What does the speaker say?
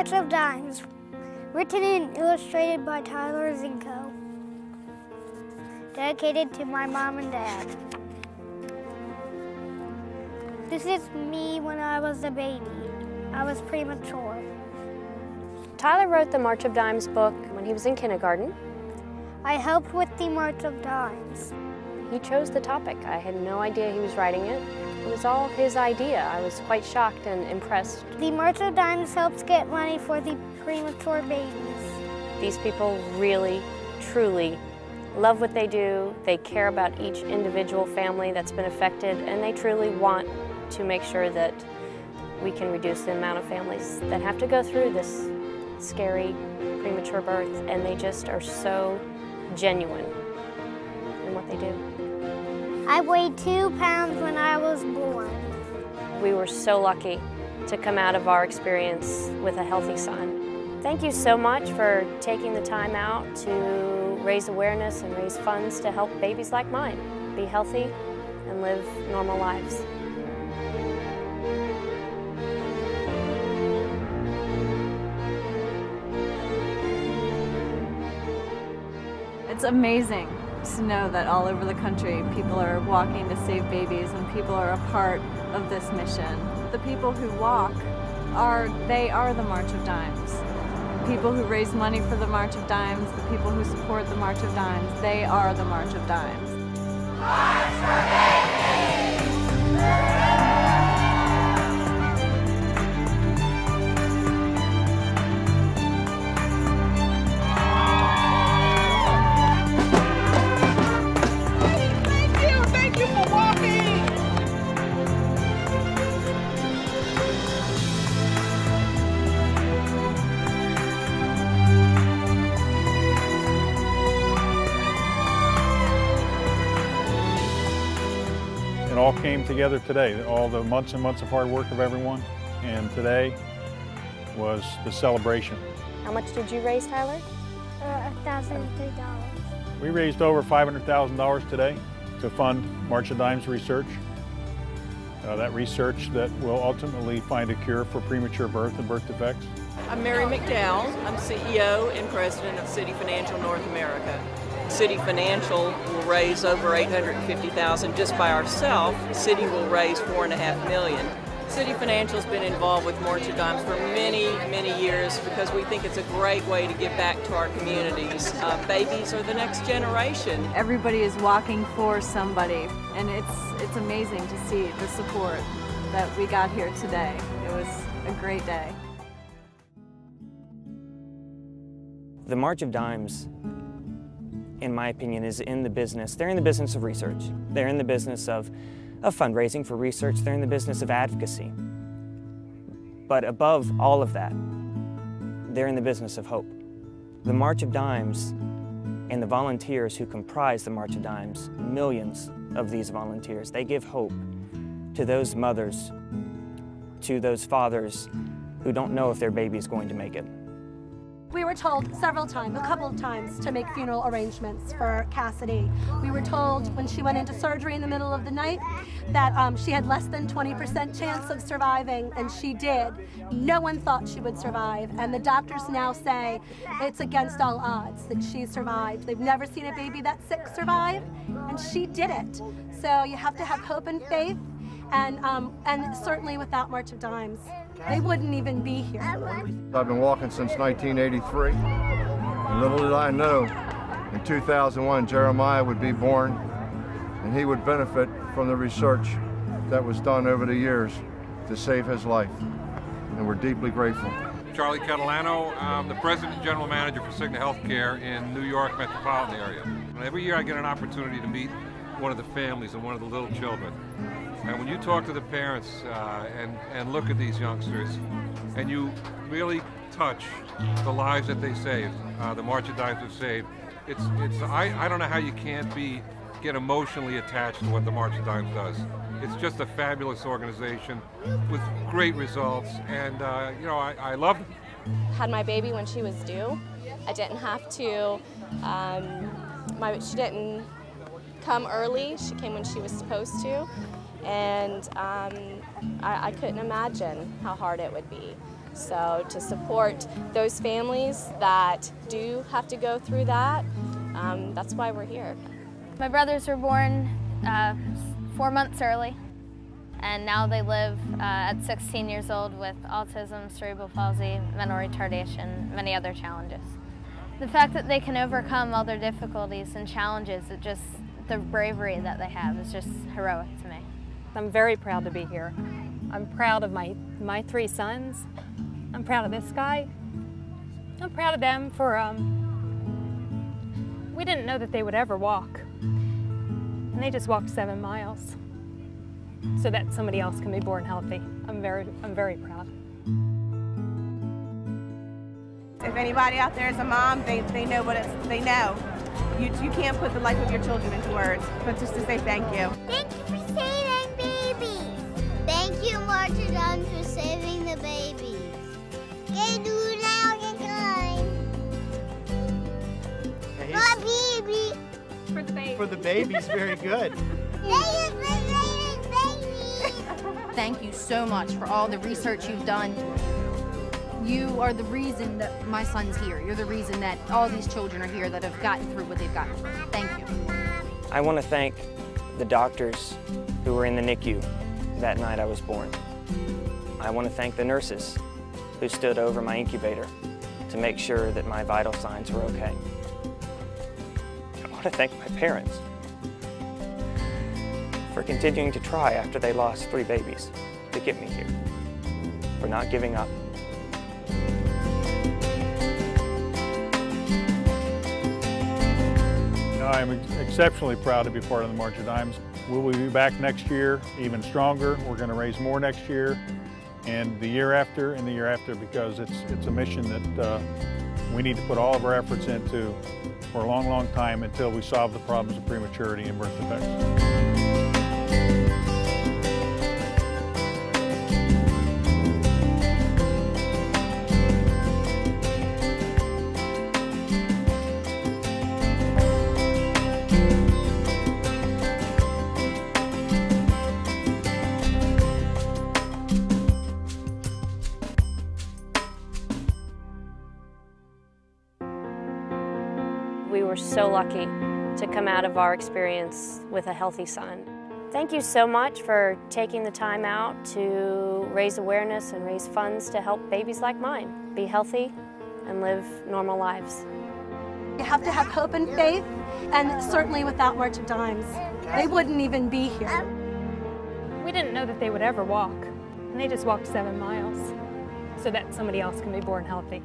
March of Dimes, written and illustrated by Tyler Zinko. Dedicated to my mom and dad. This is me when I was a baby. I was premature. Tyler wrote the March of Dimes book when he was in kindergarten. I helped with the March of Dimes. He chose the topic. I had no idea he was writing it. It was all his idea. I was quite shocked and impressed. The March of Dimes helps get money for the premature babies. These people really, truly love what they do. They care about each individual family that's been affected, and they truly want to make sure that we can reduce the amount of families that have to go through this scary premature birth, and they just are so genuine in what they do. I weighed 2 pounds when I was born. We were so lucky to come out of our experience with a healthy son. Thank you so much for taking the time out to raise awareness and raise funds to help babies like mine be healthy and live normal lives. It's amazing to know that all over the country people are walking to save babies and people are a part of this mission. The people who walk they are the March of Dimes. People who raise money for the March of Dimes, the people who support the March of Dimes, they are the March of Dimes. March for babies! It all came together today, all the months and months of hard work of everyone, and today was the celebration. How much did you raise, Tyler? $1,003. We raised over $500,000 today to fund March of Dimes research. That research that will ultimately find a cure for premature birth and birth defects. I'm Mary McDowell. I'm CEO and President of City Financial North America. City Financial will raise over $850,000 just by ourselves. The city will raise $4.5 million. City Financial's been involved with March of Dimes for many, many years because we think it's a great way to give back to our communities. Babies are the next generation. Everybody is walking for somebody, and it's amazing to see the support that we got here today. It was a great day. The March of Dimes, in my opinion, is in the business. They're in the business of research. They're in the business of fundraising for research. They're in the business of advocacy. But above all of that, they're in the business of hope. The March of Dimes and the volunteers who comprise the March of Dimes, millions of these volunteers, they give hope to those mothers, to those fathers who don't know if their baby is going to make it. We were told several times, a couple of times, to make funeral arrangements for Cassidy. We were told when she went into surgery in the middle of the night that she had less than 20% chance of surviving, and she did. No one thought she would survive, and the doctors now say it's against all odds that she survived. They've never seen a baby that sick survive, and she did it. So you have to have hope and faith, and certainly without March of Dimes, they wouldn't even be here. I've been walking since 1983, and little did I know, in 2001 Jeremiah would be born, and he would benefit from the research that was done over the years to save his life, and we're deeply grateful. Charlie Catalano, I'm the President and General Manager for Cigna Healthcare in New York metropolitan area. And every year I get an opportunity to meet one of the families and one of the little children. And when you talk to the parents and look at these youngsters, and you really touch the lives that they saved, the March of Dimes have saved, I don't know how you can't get emotionally attached to what the March of Dimes does. It's just a fabulous organization with great results, and you know, I love them. Had my baby when she was due. I didn't have to, she didn't come early, she came when she was supposed to. And I couldn't imagine how hard it would be. So to support those families that do have to go through that, that's why we're here. My brothers were born 4 months early, and now they live at 16 years old with autism, cerebral palsy, mental retardation, many other challenges. The fact that they can overcome all their difficulties and challenges, the bravery that they have is just heroic to me. I'm very proud to be here. I'm proud of my 3 sons. I'm proud of this guy. I'm proud of them for, we didn't know that they would ever walk. And they just walked 7 miles so that somebody else can be born healthy. I'm very proud. If anybody out there is a mom, they know what they know. You can't put the life of your children into words, but just to say thank you. Thank you for saving babies. Thank you, March of Dimes, for saving the babies. Get do now, get kind. My baby. For the baby. For the babies, very good. Thank you so much for all the research you've done. You are the reason that my son's here. You're the reason that all these children are here that have gotten through what they've gotten through. Thank you. I want to thank the doctors who were in the NICU that night I was born. I want to thank the nurses who stood over my incubator to make sure that my vital signs were okay. I want to thank my parents for continuing to try after they lost 3 babies to get me here, for not giving up. I'm exceptionally proud to be part of the March of Dimes. We will be back next year even stronger. We're going to raise more next year and the year after and the year after, because it's a mission that we need to put all of our efforts into for a long, long time until we solve the problems of prematurity and birth defects. We were so lucky to come out of our experience with a healthy son. Thank you so much for taking the time out to raise awareness and raise funds to help babies like mine be healthy and live normal lives. You have to have hope and faith, and certainly without March of Dimes, they wouldn't even be here. We didn't know that they would ever walk, and they just walked 7 miles so that somebody else can be born healthy.